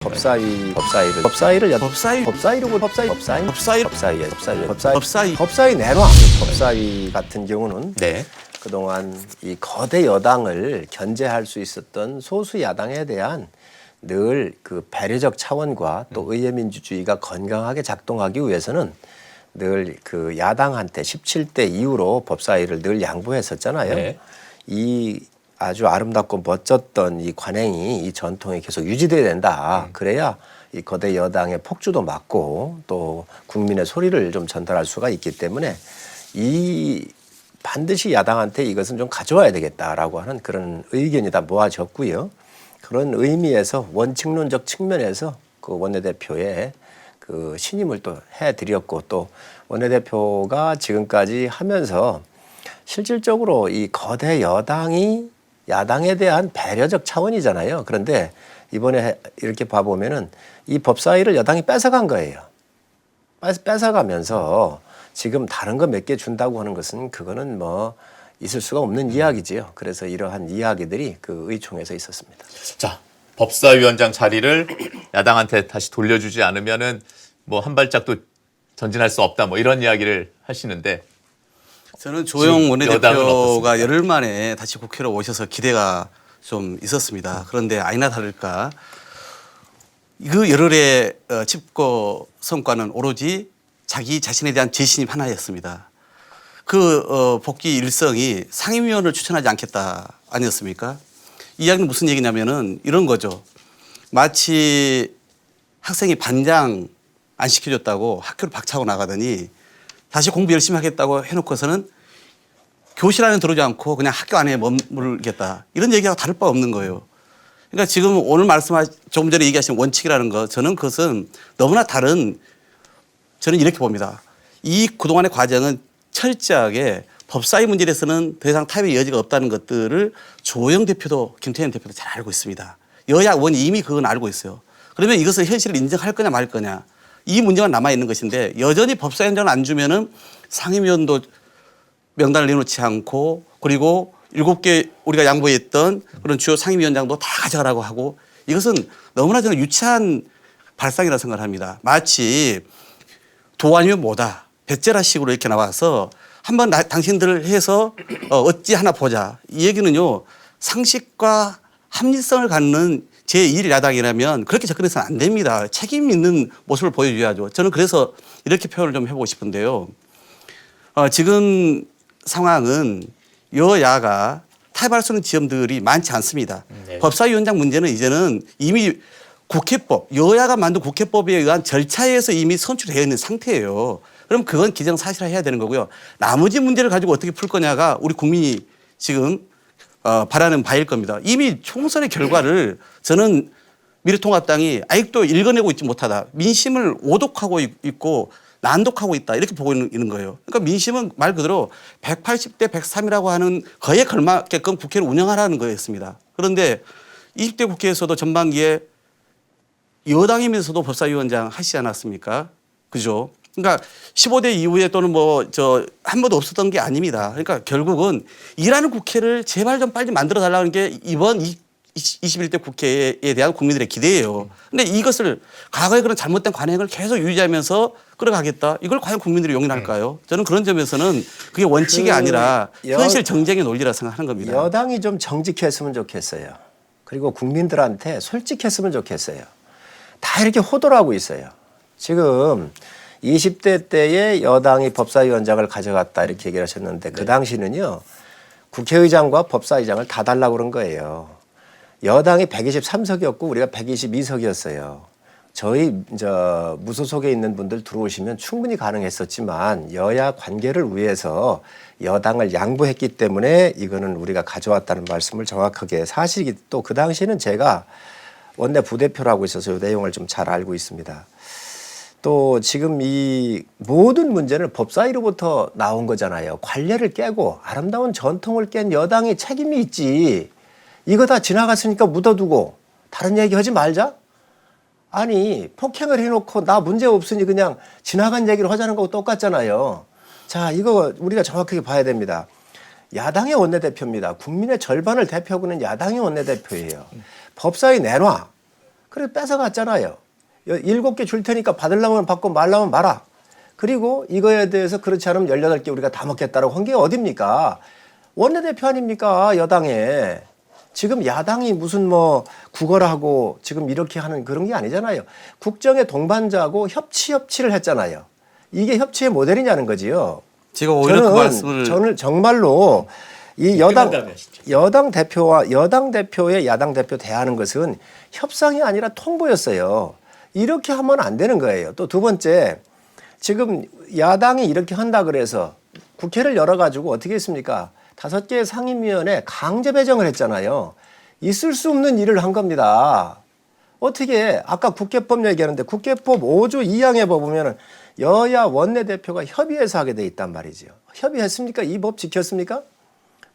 법사위 내놔. 법사위 같은 경우는 네. 그동안 이 거대 여당을 견제할 수 있었던 소수 야당에 대한 늘 그 배려적 차원과 또 의회민주주의가 건강하게 작동하기 위해서는 늘 그 야당한테 17대 이후로 법사위를 늘 양보했었잖아요. 네. 이 아주 아름답고 멋졌던 이 관행이 이 전통이 계속 유지돼야 된다. 그래야 이 거대 여당의 폭주도 막고 또 국민의 소리를 좀 전달할 수가 있기 때문에 이 반드시 야당한테 이것은 좀 가져와야 되겠다라고 하는 그런 의견이 다 모아졌고요. 그런 의미에서 원칙론적 측면에서 그 원내대표의 그 신임을 또 해드렸고 또 원내대표가 지금까지 하면서 실질적으로 이 거대 여당이 야당에 대한 배려적 차원이잖아요. 그런데 이번에 이렇게 봐보면은 이 법사위를 여당이 뺏어간 거예요. 뺏어가면서 지금 다른 거 몇 개 준다고 하는 것은 그거는 뭐 있을 수가 없는 이야기지요. 그래서 이러한 이야기들이 그 의총에서 있었습니다. 자, 법사위원장 자리를 야당한테 다시 돌려주지 않으면은 뭐 한 발짝도 전진할 수 없다 뭐 이런 이야기를 하시는데 저는 조영 원내대표가 어떻습니까? 열흘 만에 다시 국회로 오셔서 기대가 좀 있었습니다. 그런데 아니나 다를까 그 열흘의 집고 성과는 오로지 자기 자신에 대한 재신임 하나였습니다. 그 복귀 일성이 상임위원을 추천하지 않겠다 아니었습니까? 이 이야기는 무슨 얘기냐면은 이런 거죠. 마치 학생이 반장 안 시켜줬다고 학교를 박차고 나가더니 다시 공부 열심히 하겠다고 해놓고서는 교실 안에 들어오지 않고 그냥 학교 안에 머물겠다. 이런 얘기하고 다를 바 없는 거예요. 그러니까 지금 오늘 조금 전에 얘기하신 원칙이라는 거 저는 그것은 너무나 다른 저는 이렇게 봅니다. 이 그동안의 과정은 철저하게 법사위 문제에 대해서는 더 이상 타협의 여지가 없다는 것들을 조영 대표도 김태현 대표도 잘 알고 있습니다. 여야 의원이 이미 그건 알고 있어요. 그러면 이것을 현실을 인정할 거냐 말 거냐. 이 문제만 남아있는 것인데 여전히 법사위원장을 안 주면은 상임위원도 명단을 내놓지 않고 그리고 7개 우리가 양보했던 그런 주요 상임위원장도 다 가져가라고 하고 이것은 너무나 저는 유치한 발상이라고 생각을 합니다. 마치 도 아니면 뭐다. 배째라식으로 이렇게 나와서 한번 당신들 해서 어찌 하나 보자. 이 얘기는요. 상식과 합리성을 갖는 제1야당이라면 그렇게 접근해서는 안 됩니다. 책임 있는 모습을 보여줘야죠. 저는 그래서 이렇게 표현을 좀 해보고 싶은데요. 지금 상황은 여야가 타협할 수 있는 지점들이 많지 않습니다. 네. 법사위원장 문제는 이제는 이미 국회법, 여야가 만든 국회법에 의한 절차에서 이미 선출되어 있는 상태예요. 그럼 그건 기정사실화해야 되는 거고요. 나머지 문제를 가지고 어떻게 풀 거냐가 우리 국민이 지금 바라는 바일 겁니다. 이미 총선의 결과를 저는 미래통합당이 아직도 읽어내고 있지 못하다. 민심을 오독하고 있고 난독하고 있다. 이렇게 보고 있는 거예요. 그러니까 민심은 말 그대로 180대 103이라고 하는 거에 걸맞게끔 국회를 운영하라는 거였습니다. 그런데 20대 국회에서도 전반기에 여당이면서도 법사위원장 하시지 않았습니까? 그죠? 그러니까 15대 이후에 또는 한 번도 없었던 게 아닙니다. 그러니까 결국은 일하는 국회를 제발 좀 빨리 만들어 달라는 게 이번 21대 국회에 대한 국민들의 기대예요. 근데 이것을 과거의 그런 잘못된 관행을 계속 유지하면서 끌어가겠다. 이걸 과연 국민들이 용인할까요? 저는 그런 점에서는 그게 원칙이 아니라 현실 정쟁의 논리라 생각하는 겁니다. 여당이 좀 정직했으면 좋겠어요. 그리고 국민들한테 솔직했으면 좋겠어요. 다 이렇게 호도하고 있어요. 지금 20대 때에 여당이 법사위원장을 가져갔다 이렇게 얘기를 하셨는데 그 당시는요. 국회의장과 법사위장을 다 달라고 그런 거예요. 여당이 123석이었고 우리가 122석이었어요. 저희 무소속에 있는 분들 들어오시면 충분히 가능했었지만 여야 관계를 위해서 여당을 양보했기 때문에 이거는 우리가 가져왔다는 말씀을 정확하게 사실이 또 그 당시에는 제가 원내 부대표라고 있어서 이 내용을 좀 잘 알고 있습니다. 또 지금 이 모든 문제는 법사위로부터 나온 거잖아요. 관례를 깨고 아름다운 전통을 깬 여당이 책임이 있지. 이거 다 지나갔으니까 묻어두고 다른 얘기하지 말자? 아니 폭행을 해놓고 나 문제 없으니 그냥 지나간 얘기를 하자는 거하고 똑같잖아요. 자, 이거 우리가 정확하게 봐야 됩니다. 야당의 원내대표입니다. 국민의 절반을 대표하고 있는 야당의 원내대표예요. 법사위 내놔. 그래서 뺏어갔잖아요. 7개 줄 테니까 받으려면 받고 말라면 말아. 그리고 이거에 대해서 그렇지 않으면 18개 우리가 다 먹겠다라고 한 게 어딥니까? 원내대표 아닙니까? 여당에. 지금 야당이 무슨 뭐 구걸하고 지금 이렇게 하는 그런 게 아니잖아요. 국정의 동반자고 협치를 했잖아요. 이게 협치의 모델이냐는 거지요. 제가 오히려 그 말씀을 저는 정말로 이 여당 대표와 여당 대표의 야당 대표 대하는 것은 협상이 아니라 통보였어요. 이렇게 하면 안 되는 거예요. 또 두 번째, 지금 야당이 이렇게 한다 그래서 국회를 열어가지고 어떻게 했습니까? 5개 상임위원회 강제 배정을 했잖아요. 있을 수 없는 일을 한 겁니다. 어떻게 아까 국회법 얘기하는데 국회법 5조 2항에 보면은 여야 원내대표가 협의해서 하게 돼 있단 말이죠. 협의했습니까? 이 법 지켰습니까?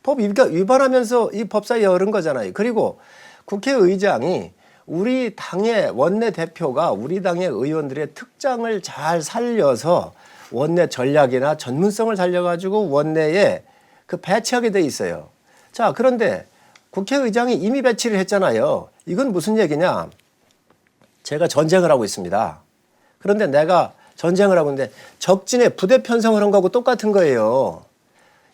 법 위반하면서 이 법사위에 열은 거잖아요. 그리고 국회의장이 우리 당의 원내대표가 우리 당의 의원들의 특장을 잘 살려서 원내 전략이나 전문성을 살려가지고 원내에 그 배치하게 돼 있어요. 자, 그런데 국회의장이 이미 배치를 했잖아요. 이건 무슨 얘기냐? 제가 전쟁을 하고 있습니다. 그런데 내가 전쟁을 하고 있는데 적진에 부대 편성을 한 거하고 똑같은 거예요.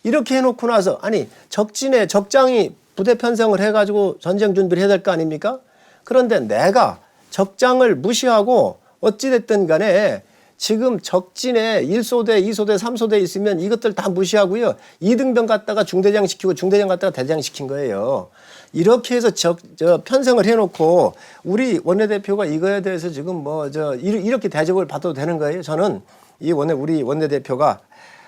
이렇게 해놓고 나서 아니 적진에 적장이 부대 편성을 해가지고 전쟁 준비를 해야 될 거 아닙니까? 그런데 내가 적장을 무시하고 어찌됐든 간에 지금 적진에 1소대, 2소대, 3소대 있으면 이것들 다 무시하고요. 2등병 갖다가 중대장 시키고 중대장 갖다가 대장 시킨 거예요. 이렇게 해서 편성을 해놓고 우리 원내대표가 이거에 대해서 지금 이렇게 대접을 받아도 되는 거예요. 저는 우리 원내대표가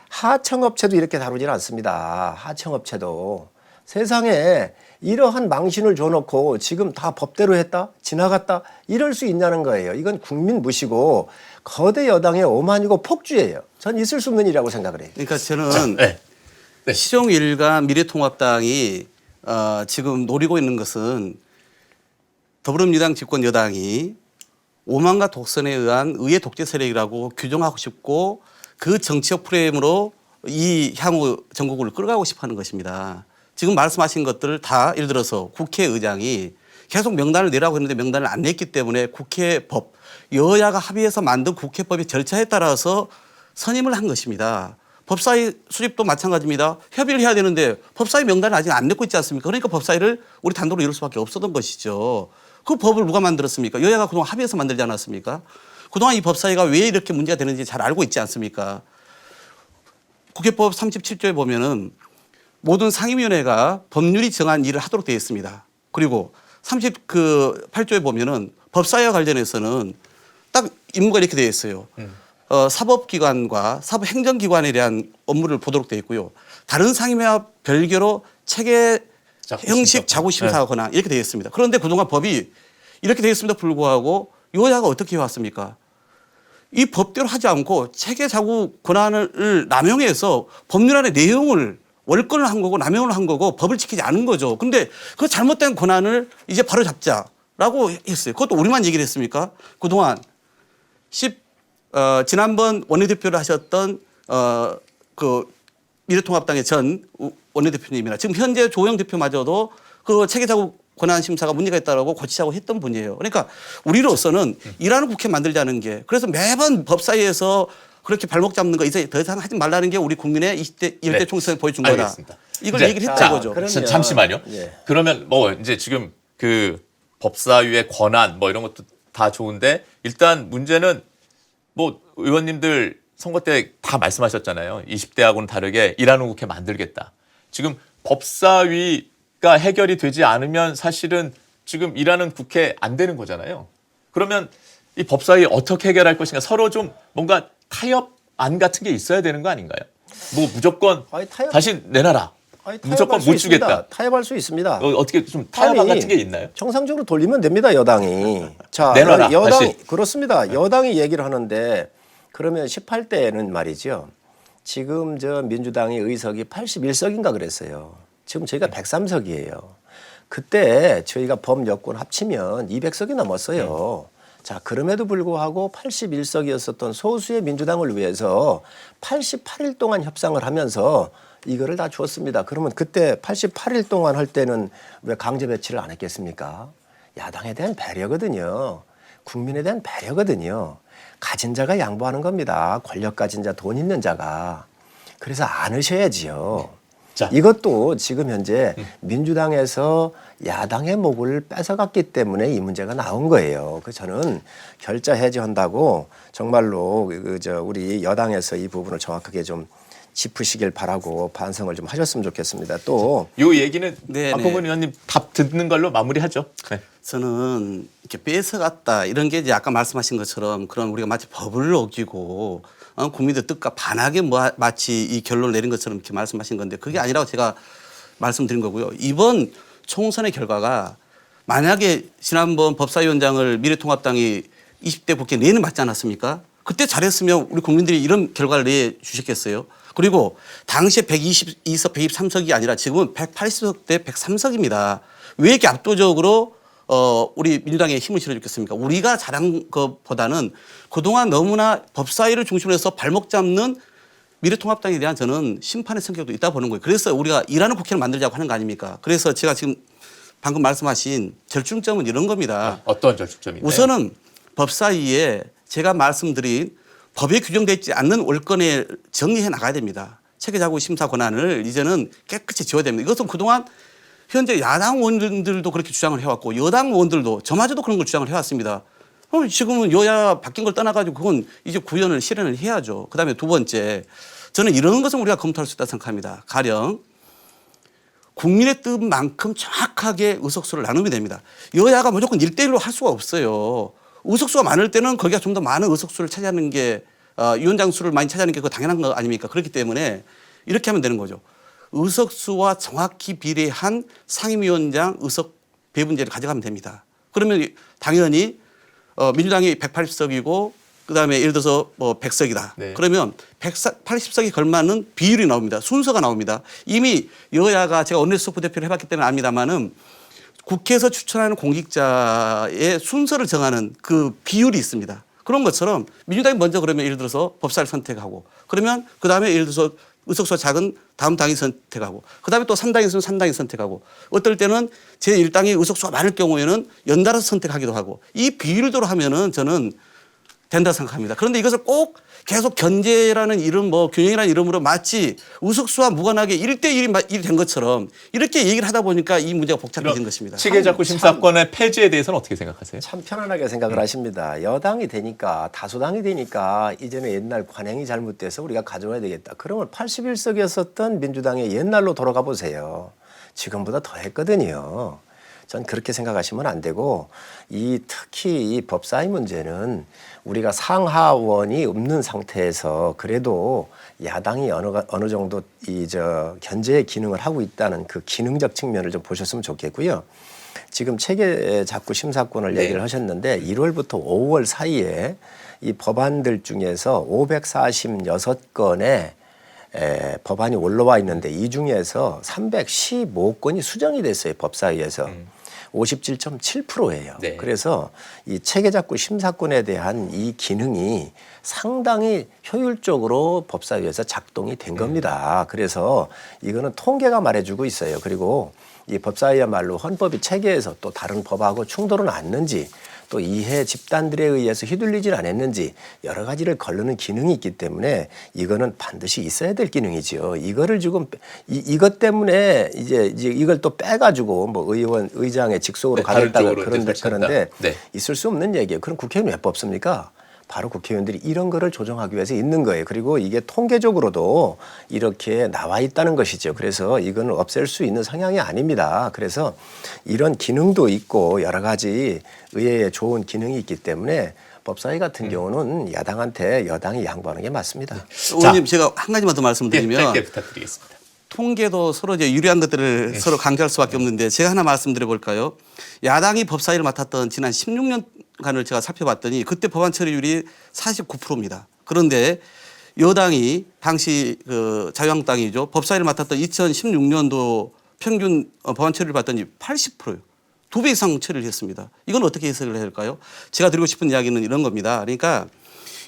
하청업체도 이렇게 다루질 않습니다. 하청업체도. 세상에 이러한 망신을 줘놓고 지금 다 법대로 했다? 지나갔다? 이럴 수 있냐는 거예요. 이건 국민 무시고 거대 여당의 오만이고 폭주예요. 전 있을 수 없는 일이라고 생각을 해요. 그러니까 저는 시종일과 미래통합당이 지금 노리고 있는 것은 더불어민주당 집권 여당이 오만과 독선에 의한 의회 독재 세력이라고 규정하고 싶고 그 정치적 프레임으로 이 향후 전국을 끌어가고 싶어하는 것입니다. 지금 말씀하신 것들을 다 예를 들어서 국회의장이 계속 명단을 내라고 했는데 명단을 안 냈기 때문에 국회법, 여야가 합의해서 만든 국회법의 절차에 따라서 선임을 한 것입니다. 법사위 수립도 마찬가지입니다. 협의를 해야 되는데 법사위 명단을 아직 안 냈고 있지 않습니까? 그러니까 법사위를 우리 단독으로 이룰 수밖에 없었던 것이죠. 그 법을 누가 만들었습니까? 여야가 그동안 합의해서 만들지 않았습니까? 그동안 이 법사위가 왜 이렇게 문제가 되는지 잘 알고 있지 않습니까? 국회법 37조에 보면은 모든 상임위원회가 법률이 정한 일을 하도록 되어 있습니다. 그리고 38조에 보면은 법사위와 관련해서는 딱 임무가 이렇게 되어 있어요. 사법기관과 사법행정기관에 대한 업무를 보도록 되어 있고요. 다른 상임위와 별개로 체계 형식 자구심사 권한 이렇게 되어 있습니다. 그런데 그동안 법이 이렇게 되어 있음에도 불구하고 여야가 어떻게 해왔습니까? 이 법대로 하지 않고 체계 자구 권한을 남용해서 법률안의 내용을 월권을 한 거고 남용을 한 거고 법을 지키지 않은 거죠. 그런데 그 잘못된 권한을 이제 바로 잡자라고 했어요. 그것도 우리만 얘기를 했습니까? 그동안 지난번 원내대표를 하셨던 그 미래통합당의 전 원내대표님이나 지금 현재 조영 대표마저도 그 체계자구 권한 심사가 문제가 있다라고 고치자고 했던 분이에요. 그러니까 우리로서는 일하는 국회 만들자는 게 그래서 매번 법사위에서 그렇게 발목 잡는 거 이제 더 이상 하지 말라는 게 우리 국민의 20대 1대 총선을 보여준 거다. 알겠습니다. 이걸 얘기를 했던 거죠. 그러면, 잠시만요. 예. 그러면 이제 지금 그 법사위의 권한 이런 것도 다 좋은데 일단 문제는 의원님들 선거 때 다 말씀하셨잖아요. 20대하고는 다르게 일하는 국회 만들겠다. 지금 법사위가 해결이 되지 않으면 사실은 지금 일하는 국회 안 되는 거잖아요. 그러면 이 법사위 어떻게 해결할 것인가 서로 좀 뭔가 타협안 같은 게 있어야 되는 거 아닌가요? 무조건 다시 내놔라. 무조건 못 주겠다. 타협할 수 있습니다. 어떻게 좀 타협안 같은 게 있나요? 정상적으로 돌리면 됩니다. 여당이. 자, 내놔라, 여당이 다시. 그렇습니다. 여당이 얘기를 하는데 그러면 18대는 말이죠. 지금 민주당의 의석이 81석인가 그랬어요. 지금 저희가 103석이에요. 그때 저희가 법 여권 합치면 200석이 넘었어요. 자, 그럼에도 불구하고 81석이었었던 소수의 민주당을 위해서 88일 동안 협상을 하면서 이거를 다 주었습니다. 그러면 그때 88일 동안 할 때는 왜 강제 배치를 안 했겠습니까? 야당에 대한 배려거든요. 국민에 대한 배려거든요. 가진 자가 양보하는 겁니다. 권력 가진 자, 돈 있는 자가. 그래서 안으셔야지요. 자. 이것도 지금 현재 민주당에서 야당의 목을 뺏어갔기 때문에 이 문제가 나온 거예요. 그래서 저는 결자 해제한다고 정말로 우리 여당에서 이 부분을 정확하게 좀 짚으시길 바라고 반성을 좀 하셨으면 좋겠습니다. 또 요 얘기는 네, 박홍근 의원님 답 듣는 걸로 마무리하죠. 네. 저는 이렇게 뺏어갔다 이런 게 이제 아까 말씀하신 것처럼 그런 우리가 마치 법을 어기고 국민들 뜻과 반하게 마치 이 결론을 내린 것처럼 이렇게 말씀하신 건데 그게 아니라고 제가 말씀드린 거고요. 이번 총선의 결과가 만약에 지난번 법사위원장을 미래통합당이 20대 국회에 내는 맞지 않았습니까? 그때 잘했으면 우리 국민들이 이런 결과를 내주셨겠어요. 그리고 당시에 122석, 123석이 아니라 지금은 180석 대 103석입니다. 왜 이렇게 압도적으로 우리 민주당에 힘을 실어줬겠습니까? 우리가 잘한 것보다는 그동안 너무나 법사위를 중심으로 해서 발목 잡는 미래통합당에 대한 저는 심판의 성격도 있다 보는 거예요. 그래서 우리가 일하는 국회를 만들자고 하는 거 아닙니까? 그래서 제가 지금 방금 말씀하신 절충점은 이런 겁니다. 어떤 절충점인가요? 우선은 법사위에 제가 말씀드린 법에 규정되지 않는 원권에 정리해 나가야 됩니다. 체계자구 심사 권한을 이제는 깨끗이 지워야 됩니다. 이것은 그동안 현재 야당 의원들도 그렇게 주장을 해왔고 여당 의원들도 저마저도 그런 걸 주장을 해왔습니다. 지금은 여야 바뀐 걸 떠나가지고 그건 이제 구현을 실현을 해야죠. 그다음에 두 번째 저는 이런 것은 우리가 검토할 수 있다고 생각합니다. 가령 국민의 뜻만큼 정확하게 의석수를 나누면 됩니다. 여야가 무조건 1대1로 할 수가 없어요. 의석수가 많을 때는 거기가 좀 더 많은 의석수를 차지하는 게 위원장 수를 많이 차지하는 게 그거 당연한 거 아닙니까? 그렇기 때문에 이렇게 하면 되는 거죠. 의석수와 정확히 비례한 상임위원장 의석 배분제를 가져가면 됩니다. 그러면 당연히 민주당이 180석이고 그다음에 예를 들어서 뭐 100석이다. 네. 그러면 180석이 걸맞는 비율이 나옵니다. 순서가 나옵니다. 이미 여야가 제가 원내수석 부대표를 해봤기 때문에 압니다마는 국회에서 추천하는 공직자의 순서를 정하는 그 비율이 있습니다. 그런 것처럼 민주당이 먼저 그러면 예를 들어서 법사를 선택하고 그러면 그다음에 예를 들어서 의석수가 작은 다음 당이 선택하고 그다음에 또 3당이 있으면 3당이 선택하고 어떨 때는 제1당이 의석수가 많을 경우에는 연달아서 선택하기도 하고 이 비율대로 하면은 저는 된다 생각합니다. 그런데 이것을 꼭 계속 견제라는 이름 뭐 균형이라는 이름으로 마치 의석수와 무관하게 1대1이 된 것처럼 이렇게 얘기를 하다 보니까 이 문제가 복잡해진 것입니다. 체계자구 심사권의 폐지에 대해서는 어떻게 생각하세요? 참 편안하게 생각을 하십니다. 여당이 되니까 다수당이 되니까 이제는 옛날 관행이 잘못돼서 우리가 가져와야 되겠다. 그러면 81석이었었던 민주당의 옛날로 돌아가 보세요. 지금보다 더 했거든요. 전 그렇게 생각하시면 안 되고 특히 이 법사위 문제는 우리가 상하원이 없는 상태에서 그래도 야당이 어느 정도 견제의 기능을 하고 있다는 그 기능적 측면을 좀 보셨으면 좋겠고요. 지금 체계자구 심사권을 얘기를 하셨는데 1월부터 5월 사이에 이 법안들 중에서 546건의 법안이 올라와 있는데 이 중에서 315건이 수정이 됐어요. 법사위에서. 57.7%예요. 네. 그래서 이 체계자구 심사권에 대한 이 기능이 상당히 효율적으로 법사위에서 작동이 된 겁니다. 그래서 이거는 통계가 말해주고 있어요. 그리고 이 법사위야말로 헌법이 체계에서 또 다른 법하고 충돌은 않는지 또 이해 집단들에 의해서 휘둘리질 않았는지 여러 가지를 거르는 기능이 있기 때문에 이거는 반드시 있어야 될 기능이지요. 이거를 지금 이것 때문에 이제 이걸 또 빼가지고 뭐 의장의 직속으로 네, 가겠다고 다른 쪽으로 그런데 네. 있을 수 없는 얘기예요. 그럼 국회의원 왜 뽑습니까? 바로 국회의원들이 이런 거를 조정하기 위해서 있는 거예요. 그리고 이게 통계적으로도 이렇게 나와 있다는 것이죠. 그래서 이거는 없앨 수 있는 성향이 아닙니다. 그래서 이런 기능도 있고 여러 가지 의회에 좋은 기능이 있기 때문에 법사위 같은 경우는 야당한테 여당이 양보하는 게 맞습니다. 의원님 제가 한 가지만 더 말씀드리면 짧게 부탁드리겠습니다. 통계도 서로 이제 유리한 것들을 서로 강조할 수밖에 없는데 제가 하나 말씀드려 볼까요? 야당이 법사위를 맡았던 지난 16년간을 제가 살펴봤더니 그때 법안 처리율이 49%입니다. 그런데 여당이 당시 자유한국당이죠. 법사위를 맡았던 2016년도 평균 법안 처리를 봤더니 80%예요. 2배 이상 처리를 했습니다. 이건 어떻게 해석을 해야 될까요? 제가 드리고 싶은 이야기는 이런 겁니다. 그러니까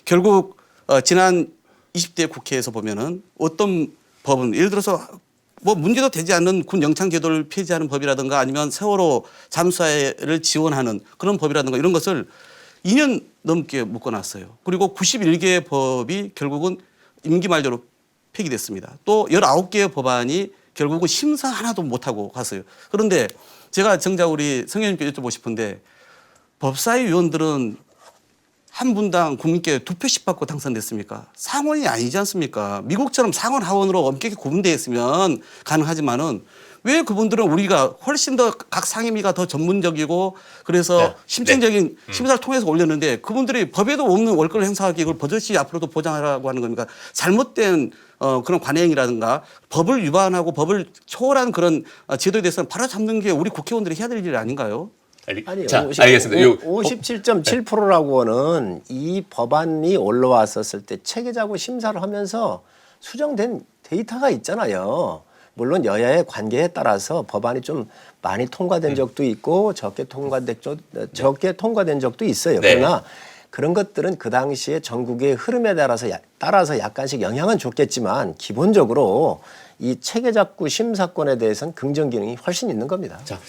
결국 지난 20대 국회에서 보면은 어떤 법은 예를 들어서 뭐 문제도 되지 않는 군 영창 제도를 폐지하는 법이라든가 아니면 세월호 잠수사를 지원하는 그런 법이라든가 이런 것을 2년 넘게 묶어놨어요. 그리고 91개의 법이 결국은 임기 만료로 폐기됐습니다. 또 19개의 법안이 결국은 심사 하나도 못하고 갔어요. 그런데 제가 정작 우리 성 의원님께 여쭤보고 싶은데 법사위 위원들은 한 분당 국민께 2표씩 받고 당선됐습니까? 상원이 아니지 않습니까? 미국처럼 상원 하원으로 엄격히 구분되어 있으면 가능하지만은 왜 그분들은 우리가 훨씬 더 각 상임위가 더 전문적이고 그래서 네. 심층적인 심사를 통해서 올렸는데 그분들이 법에도 없는 월권을 행사하기 이걸 버젓이 앞으로도 보장하라고 하는 겁니까? 잘못된 그런 관행이라든가 법을 위반하고 법을 초월한 그런 제도에 대해서는 바로잡는 게 우리 국회의원들이 해야 될 일 아닌가요? 아니, 자, 알겠습니다. 57.7%라고는 이 법안이 올라왔었을 때 체계자구 심사를 하면서 수정된 데이터가 있잖아요. 물론 여야의 관계에 따라서 법안이 좀 많이 통과된 적도 있고 적게 통과된 적도 있어요. 네. 그러나 그런 것들은 그 당시에 전국의 흐름에 따라서 약간씩 영향은 줬겠지만 기본적으로 이 체계자구 심사권에 대해서는 긍정 기능이 훨씬 있는 겁니다. 자,